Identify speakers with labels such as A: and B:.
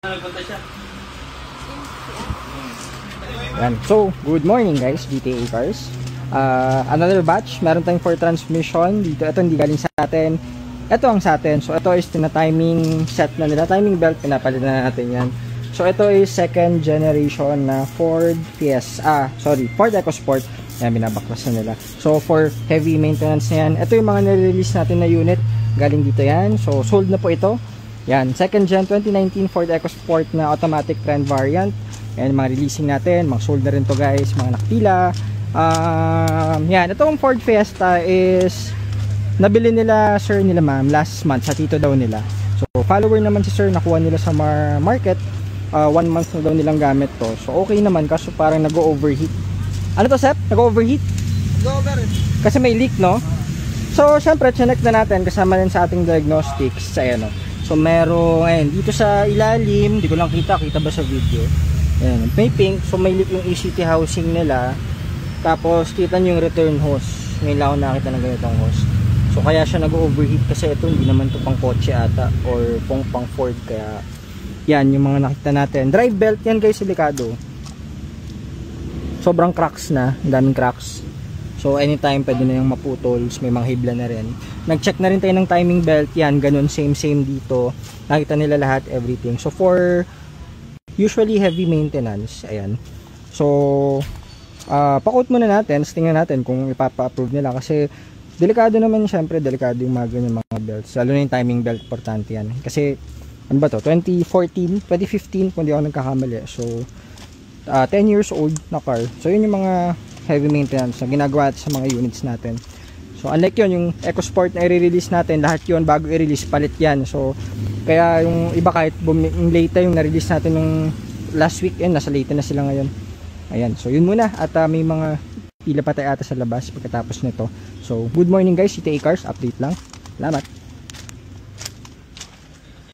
A: Nagpunta siya.
B: Yan. So, good morning guys, GTA Cars. Another batch, meron tayong 4 transmission dito. Ito hindi galing sa atin. Ito ang sa atin. So, ito is tina-timing set na nila. Timing belt, pinapalitan na natin yan. So, ito is second generation na Ford EcoSport. Yan, binabaklas na nila. So, for heavy maintenance na yan. Ito yung mga nire-release natin na unit. Galing dito yan. So, sold na po ito. Yan, second gen 2019 Ford EcoSport na automatic trend variant. Yan, mga releasing natin, mga sold na rin to guys, mga nakapila. Yan, itong Ford Fiesta is nabili nila sir nila ma'am last month sa tito daw nila. So, follower naman si sir, nakuha nila sa market. 1 month na daw nilang gamit to. So, okay naman, kaso parang nag-overheat. Ano to, Sep? Nag-overheat? Kasi may leak, no? So, syempre, chinek na natin kasama rin sa ating diagnostics. Ayan, no? So meron, ayan, dito sa ilalim, hindi ko lang kita ba sa video. Ayan, may pink, so may leak yung ECT housing nila. Tapos kita nyo yung return hose. Ngayon lang ako nakita ng ganitong hose. So kaya siya nag-overheat kasi ito hindi naman to pang kotse ata or pang Ford. Kaya yan yung mga nakita natin. Drive belt yan guys, delikado. Sobrang cracks na, daming cracks. So anytime pwede na yung maputol, may mga hibla na rin. Nag-check na rin tayo ng timing belt, yan, ganun, same dito. Nakita nila lahat, everything. So for usually heavy maintenance, ayan. So pa-quote muna natin, tingnan natin kung ipapa-approve nila kasi delikado naman, syempre delikado yung mga ganyan mga belts. Lalo na yung timing belt, importante yan. Kasi ano ba to, 2014, 2015 kung di ako nagkakamali. So 10 years old na car. So yun yung mga heavy maintenance na ginagawa sa mga units natin. So unlike yun, yung EcoSport na i-release natin, lahat yun bago i-release, palit yan. So kaya yung iba kahit late yung na-release natin nung last weekend, nasa late na sila ngayon. Ayan, so yun muna. At may mga pila pa tayo ata sa labas pagkatapos nito. So good morning guys, GTA Cars, update lang. Salamat.